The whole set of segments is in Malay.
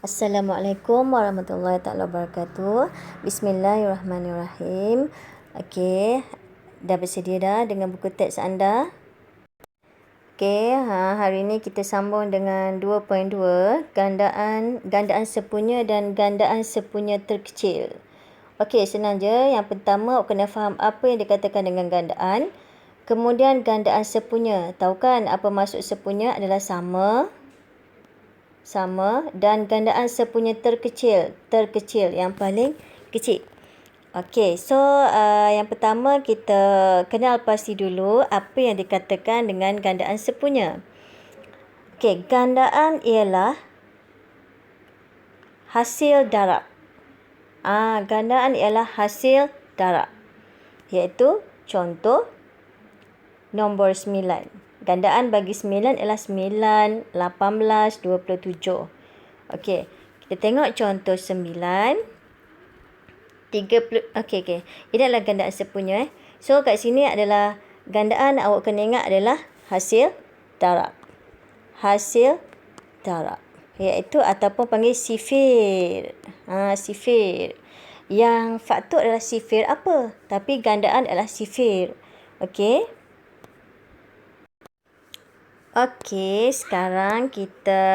Assalamualaikum warahmatullahi taala wabarakatuh. Bismillahirrahmanirrahim. Okey, dah bersedia dah dengan buku teks anda? Okey, hari ini kita sambung dengan 2.2, gandaan sepunya dan gandaan sepunya terkecil. Okey, senang je. Yang pertama, awak kena faham apa yang dikatakan dengan gandaan. Kemudian gandaan sepunya. Tahu kan apa maksud sepunya adalah sama dan gandaan sepunya terkecil yang paling kecil. Okey, so yang pertama kita kenal pasti dulu apa yang dikatakan dengan gandaan sepunya. Okey, gandaan ialah hasil darab. Gandaan ialah hasil darab. Iaitu contoh nombor 9. Gandaan bagi 9 ialah 9, 18, 27. Okey, kita tengok contoh 9. 30. Okey. Ini adalah gandaan sepunya. So, kat sini adalah gandaan awak kena ingat adalah hasil darab. Hasil darab. Iaitu ataupun panggil sifir. Sifir. Yang faktor adalah sifir apa? Tapi gandaan adalah sifir. Okey. Okey, sekarang kita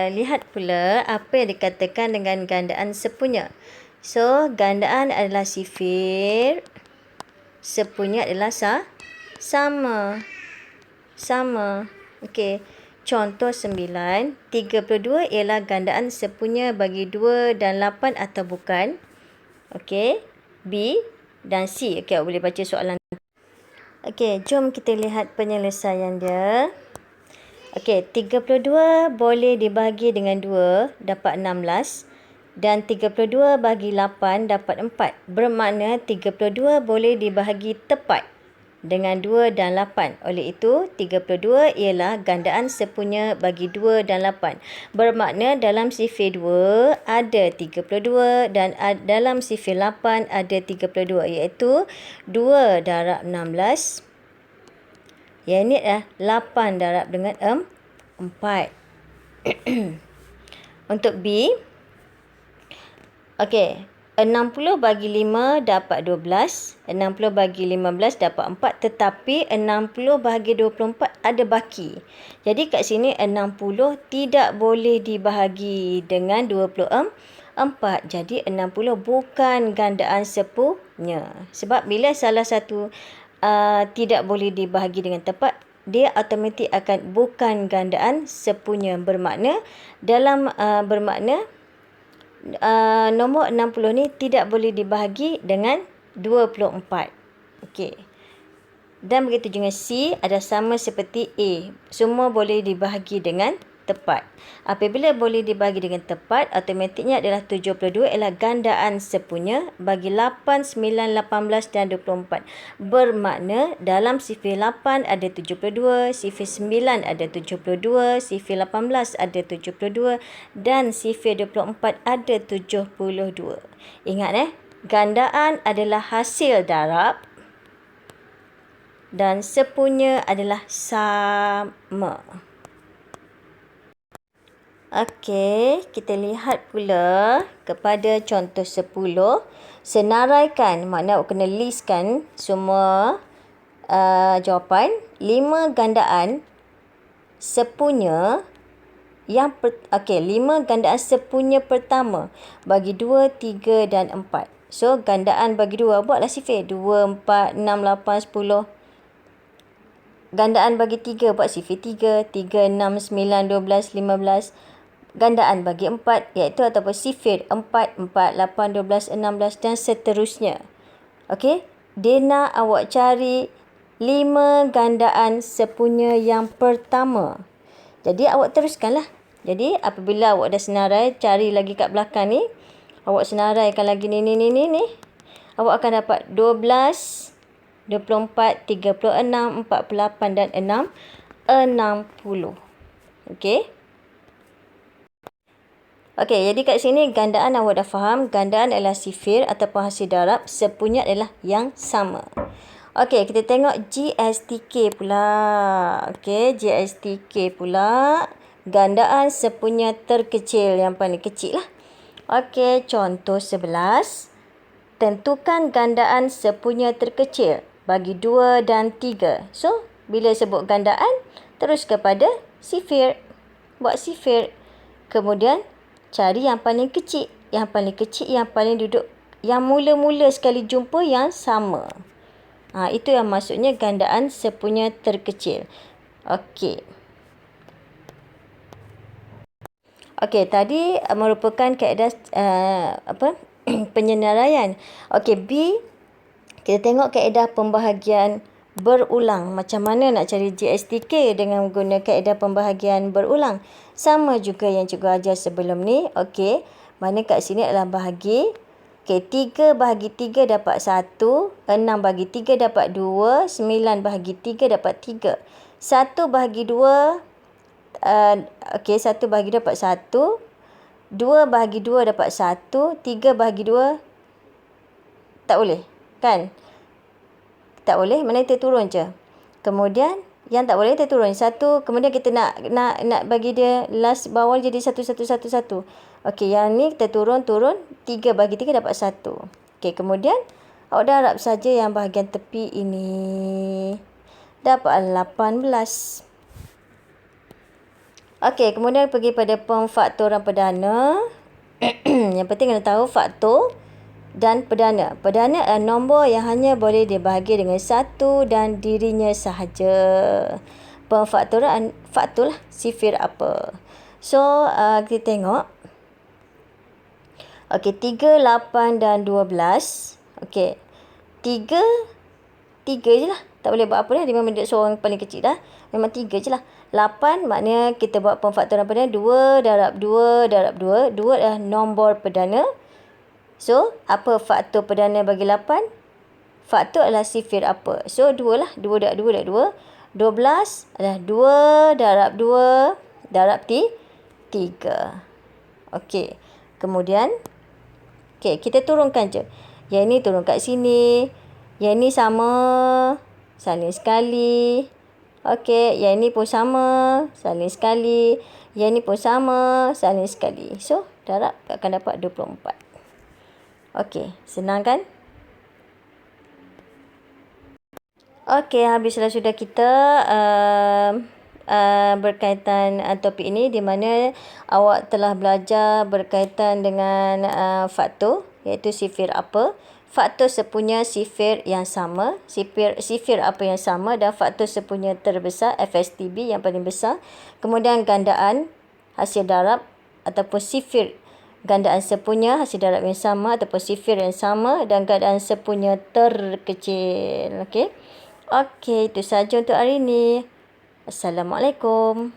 lihat pula apa yang dikatakan dengan gandaan sepunya. So, gandaan adalah sifir, sepunya adalah sama. Okey, contoh 9, 32 ialah gandaan sepunya bagi 2 dan 8 atau bukan? Okey, B dan C. Okey, awak boleh baca soalan. Okey, jom kita lihat penyelesaian dia. Okey, 32 boleh dibahagi dengan 2 dapat 16 dan 32 bagi 8 dapat 4. Bermakna 32 boleh dibahagi tepat dengan 2 dan 8. Oleh itu, 32 ialah gandaan sepunya bagi 2 dan 8. Bermakna dalam sifir 2 ada 32 dan dalam sifir 8 ada 32, iaitu 2 darab 16. Yang ini adalah 8 darab dengan 4. Untuk B, okey, 60 bagi 5 dapat 12. 60 bagi 15 dapat 4. Tetapi 60 bagi 24 ada baki. Jadi kat sini 60 tidak boleh dibahagi dengan 24. Jadi 60 bukan gandaan sepunya. Sebab bila salah satu tidak boleh dibahagi dengan tepat, dia automatik akan bukan gandaan sepunya. Bermakna nombor 60 ni tidak boleh dibahagi dengan 24. Okey. Dan begitu juga C ada sama seperti A. Semua boleh dibahagi dengan tepat. Apabila boleh dibahagi dengan tepat, automatiknya adalah 72 ialah gandaan sepunya bagi 8, 9, 18 dan 24. Bermakna dalam sifir 8 ada 72, sifir 9 ada 72, sifir 18 ada 72 dan sifir 24 ada 72. Ingat gandaan adalah hasil darab dan sepunya adalah sama. Okey, kita lihat pula kepada contoh 10. Senaraikan, makna awak kena listkan semua jawapan. 5 gandaan sepunya 5 gandaan sepunya pertama bagi 2, 3 dan 4. So, gandaan bagi 2, buatlah sifir. 2, 4, 6, 8, 10. Gandaan bagi 3, buat sifir 3. 3, 6, 9, 12, 15. Gandaan bagi 4, iaitu ataupun sifir 4, 4, 8, 12, 16 dan seterusnya. Okey, dia nak awak cari 5 gandaan sepunya yang pertama. Jadi, awak teruskanlah. Jadi, apabila awak dah senarai, cari lagi kat belakang ni. Awak senaraikan lagi ni. Awak akan dapat 12, 24, 36, 48 dan 6, 60. Okey. Okey, jadi kat sini gandaan awak dah faham. Gandaan adalah sifir ataupun hasil darab. Sepunya adalah yang sama. Okey, kita tengok GSTK pula. Okey, GSTK pula. gandaan sepunya terkecil, yang paling kecil lah. Okey, contoh 11. Tentukan gandaan sepunya terkecil bagi 2 dan 3. So, bila sebut gandaan, terus kepada sifir. Buat sifir. Kemudian, cari yang paling kecil. Yang paling kecil, yang paling duduk, yang mula-mula sekali jumpa yang sama. Itu yang maksudnya gandaan sepunya terkecil. Okey. Okey, tadi merupakan kaedah penyenaraian. Okey, B, kita tengok kaedah pembahagian berulang. Macam mana nak cari GSTK dengan menggunakan kaedah pembahagian berulang. Sama juga yang cikgu ajar sebelum ni. Okey, mana kat sini adalah bahagi. Okey, 3 bahagi 3 dapat 1. 6 bahagi 3 dapat 2. 9 bahagi 3 dapat 3. 1 bahagi 2. Okey, 1 bahagi 2 dapat 1. 2 bahagi 2 dapat 1. 3 bahagi 2 tak boleh. Kan? Tak boleh. Mana kita turun je. Kemudian yang tak boleh kita turun 1. Kemudian kita nak bagi dia last bawah jadi 1 1 1 1. Okey, yang ni kita turun. 3 bagi 3 dapat 1. Okey, kemudian awak dah harap saja yang bahagian tepi ini dapat 18. Okey, kemudian pergi pada pemfaktoran perdana. Yang penting kena tahu faktor dan perdana. Perdana adalah nombor yang hanya boleh dibahagi dengan 1 dan dirinya sahaja. Pemfaktoran, faktor lah, sifir apa. So, kita tengok. Okey, 3, 8 dan 12. Okey, 3 je lah. Tak boleh buat apa dah. Dia memang seorang paling kecil dah. Memang 3 je lah. 8 maknanya kita buat pemfaktoran perdana. 2 darab 2 darab 2. 2 adalah nombor perdana. So, apa faktor perdana bagi 8? Faktor adalah sifir apa. So, 2 lah. 2 darab 2 darab 2. 12 adalah 2 darab 2 darab 3. Okey. Kemudian, kita turunkan je. Yang ni turun kat sini. Yang ni sama. Saling sekali. Okey. Yang ni pun sama. Saling sekali. Yang ni pun sama. Saling sekali. So, darab akan dapat 24. Okey. Senang kan? Okey. Habislah sudah kita berkaitan topik ini, di mana awak telah belajar berkaitan dengan faktor, iaitu sifir apa, faktor sepunya sifir yang sama, sifir apa yang sama, dan faktor sepunya terbesar FSTB yang paling besar. Kemudian gandaan hasil darab ataupun sifir gandaan sepunya hasil darab yang sama ataupun sifir yang sama, dan gandaan sepunya terkecil. Okey, itu sahaja untuk hari ini. Assalamualaikum.